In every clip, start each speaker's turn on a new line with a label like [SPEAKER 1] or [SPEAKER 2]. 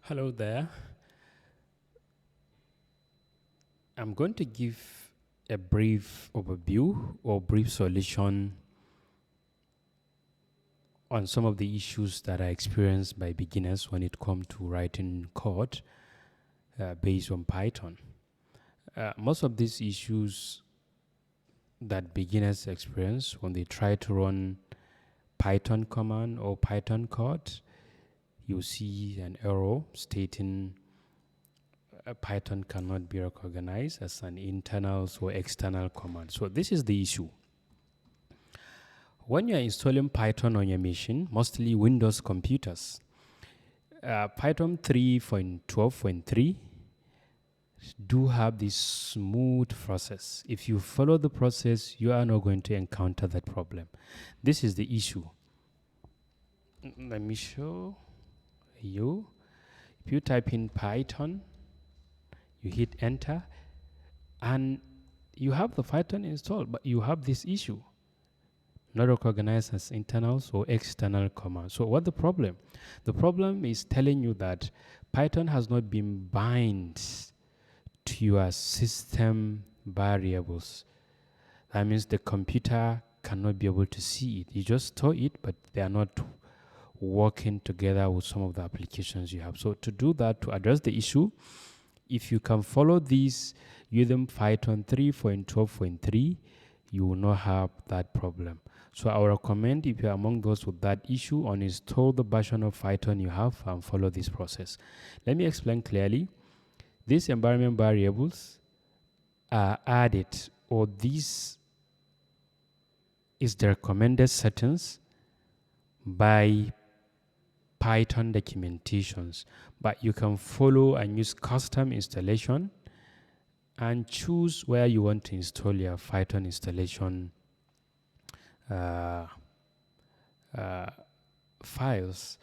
[SPEAKER 1] Hello there. I'm going to give a brief overview or brief solution on some of the issues that are experienced by beginners when it comes to writing code based on Python. Most of these issues that beginners experience when they try to run Python command or Python code, you see an error stating Python cannot be recognized as an internal or external command. So this is the issue. When you're installing Python on your machine, mostly Windows computers, Python 3.12.3 do have this smooth process. If you follow the process, you are not going to encounter that problem. This is the issue. Let me show you. If you type in Python, you hit enter, and you have the Python installed, but you have this issue. Not recognized as internals or external commands. So what the problem? The problem is telling you that Python has not been bind to your system variables. That means the computer cannot be able to see it. You just store it, but they are not working together with some of the applications you have. So to do that, to address the issue, if you can follow these using Python 3.12.3, you will not have that problem. So I will recommend, if you are among those with that issue, uninstall the version of Python you have and follow this process. Let me explain clearly. These environment variables are added, or this is the recommended settings by Python documentations, but you can follow and use custom installation and choose where you want to install your Python installation files,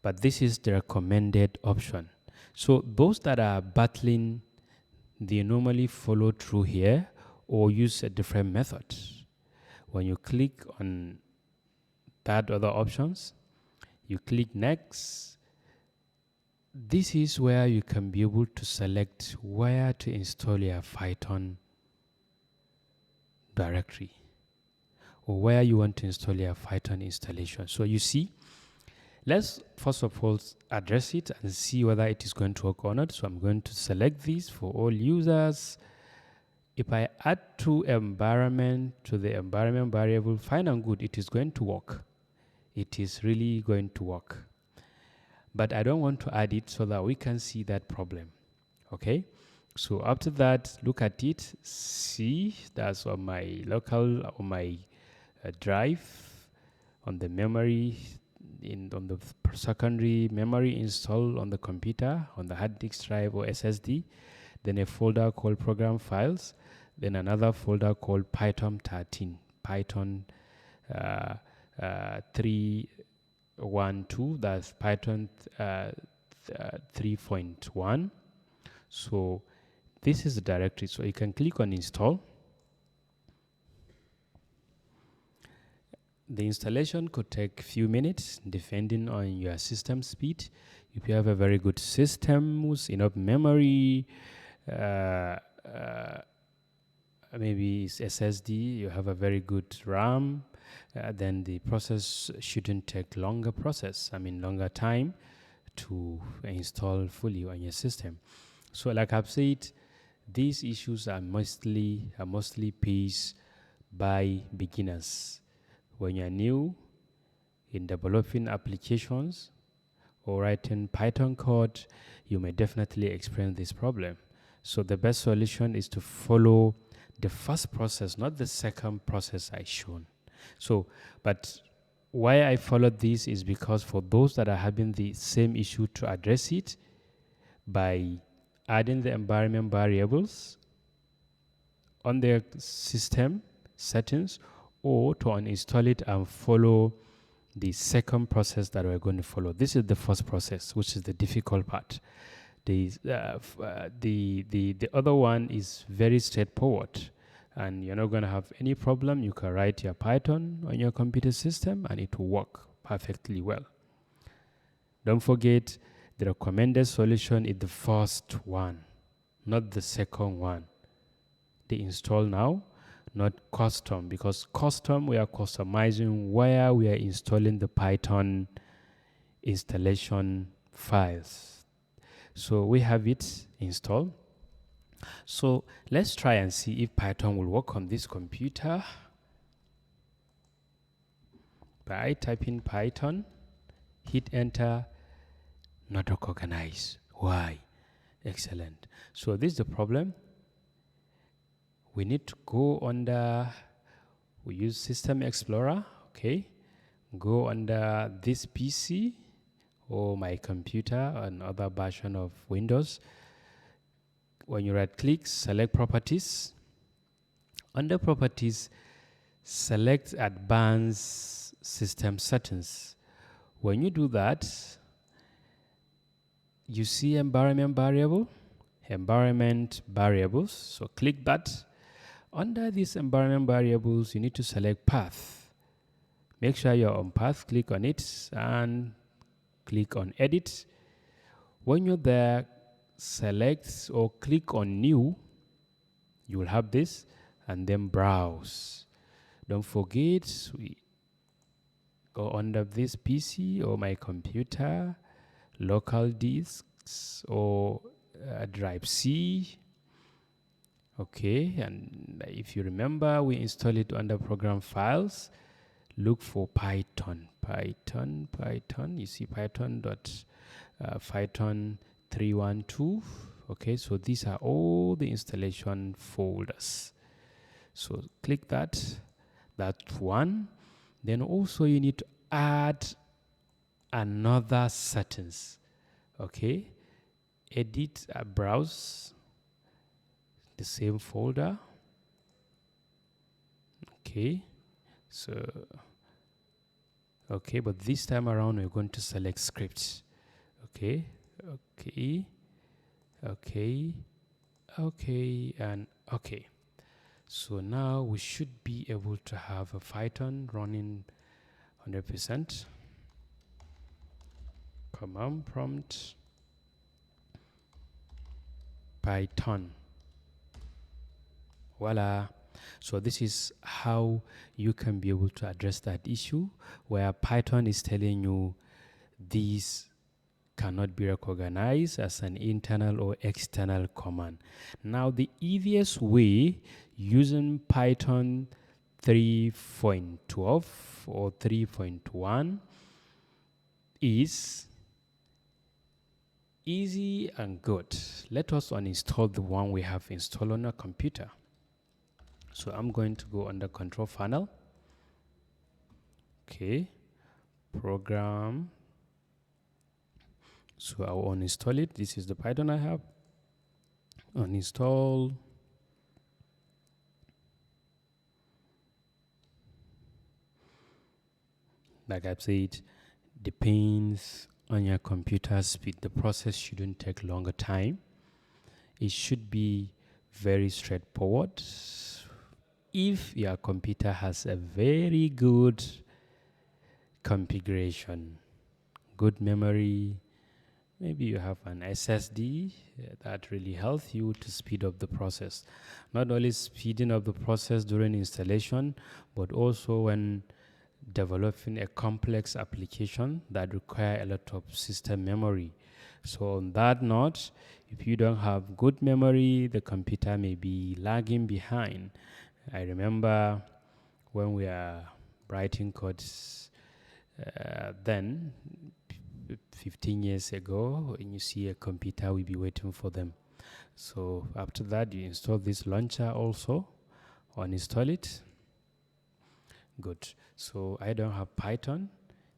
[SPEAKER 1] but this is the recommended option. So those that are battling, they normally follow through here or use a different method. When you click on that other options, you click next. This is where you can be able to select where to install your Python directory, or where you want to install your Python installation. So you see, let's first of all address it and see whether it is going to work or not. So I'm going to select this for all users. If I add to environment to the environment variable, fine and good, it is going to work. It is really going to work. But I don't want to add it so that we can see that problem. Okay? So after that, look at it. See, that's on my local, on my drive, on the memory, on the secondary memory installed on the computer, on the hard disk drive or SSD, then a folder called program files, then another folder called Python 13, Python 3.12, that's Python 3.1. So this is the directory. So you can click on install. The installation could take a few minutes depending on your system speed. If you have a very good system with enough memory, maybe it's SSD, you have a very good RAM, then the process shouldn't take longer time to install fully on your system. So like I've said, these issues are mostly faced by beginners. When you're new in developing applications or writing Python code, you may definitely experience this problem. So the best solution is to follow the first process, not the second process I shown. So, but why I followed this is because for those that are having the same issue, to address it by adding the environment variables on their system settings, or to uninstall it and follow the second process that we're going to follow. This is the first process, which is the difficult part. The other one is very straightforward, and you're not going to have any problem. You can write your Python on your computer system and it will work perfectly well. Don't forget, The recommended solution is the first one, not the second one. The install now, not custom, because custom, we are customizing where we are installing the Python installation files. So we have it installed. So let's try and see if Python will work on this computer. By typing Python, hit enter, not recognize. Why? Excellent. So this is the problem. We need to go under, we use System Explorer, okay? Go under this PC or my computer, another version of Windows. When you right click, select Properties. Under Properties, select Advanced System Settings. When you do that, you see environment variables. So click that. Under these environment variables, you need to select path. Make sure you're on path, click on it and click on edit. When you're there, select or click on new. You will have this and then browse. Don't forget, we go under this PC or my computer, local disks or drive C. Okay, and if you remember, we install it under program files. Look for Python. You see Python 312. Okay, so these are all the installation folders. So click that. That's one. Then also you need to add another settings. Okay, edit, browse the same folder. Okay, so okay, but this time around we're going to select scripts. Okay, and okay. So now we should be able to have a Python running 100%. Command prompt Python. Voila. So this is how you can be able to address that issue where Python is telling you these cannot be recognized as an internal or external command. Now the easiest way using Python 3.12 or 3.1 is easy and good. Let us uninstall the one we have installed on our computer. So I'm going to go under control panel. Okay, program. So I'll uninstall it. This is the Python I have. Uninstall. Like I've said, depends on your computer speed. The process shouldn't take longer time. It should be very straightforward. If your computer has a very good configuration, good memory, maybe you have an SSD that really helps you to speed up the process. Not only speeding up the process during installation, but also when developing a complex application that require a lot of system memory. So on that note, if you don't have good memory, the computer may be lagging behind. I remember when we are writing codes then 15 years ago, when you see a computer, we'll be waiting for them. So after that, you install this launcher also, uninstall it. Good. So I don't have Python.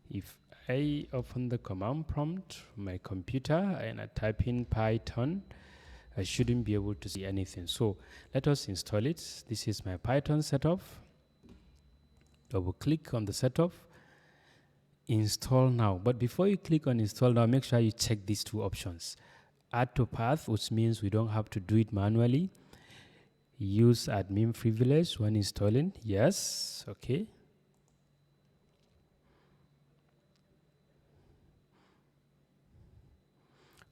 [SPEAKER 1] If I open the command prompt on my computer and I type in Python, I shouldn't be able to see anything. So let us install it. This is my Python setup. Double click on the setup. Install now. But before you click on install now, make sure you check these two options. Add to path, which means we don't have to do it manually. Use admin privilege when installing. Yes. Okay.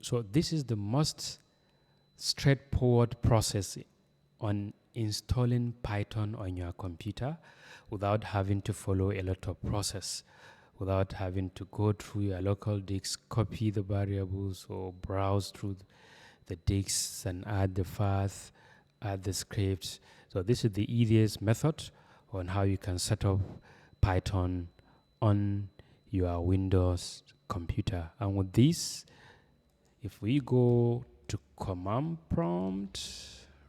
[SPEAKER 1] So this is the most straightforward process on installing Python on your computer without having to follow a lot of process, without having to go through your local disk, copy the variables, or browse through the disks and add the path, add the scripts. So this is the easiest method on how you can set up Python on your Windows computer. And with this, if we go to command prompt,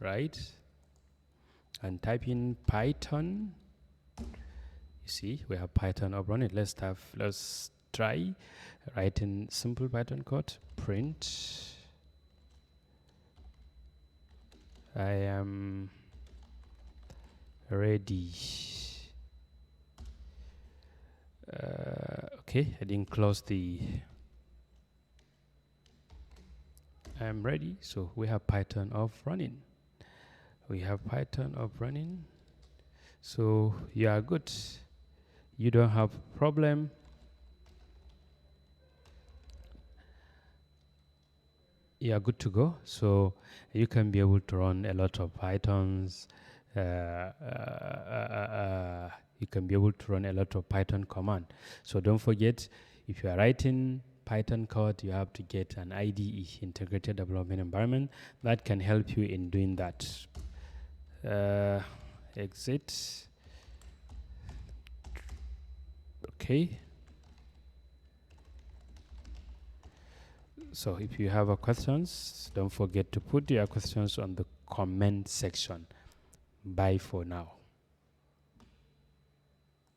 [SPEAKER 1] right, and type in Python, you see we have Python up running. Let's try writing simple Python code. Print I am ready. Okay, I didn't close the I'm ready. So we have Python up running. We have Python up running. So you are good. You don't have problem. You are good to go. So you can be able to run a lot of Pythons. You can be able to run a lot of Python command. So don't forget, if you are writing Python code, you have to get an IDE, Integrated Development Environment, that can help you in doing that. Exit. Okay. So if you have questions, don't forget to put your questions on the comment section. Bye for now.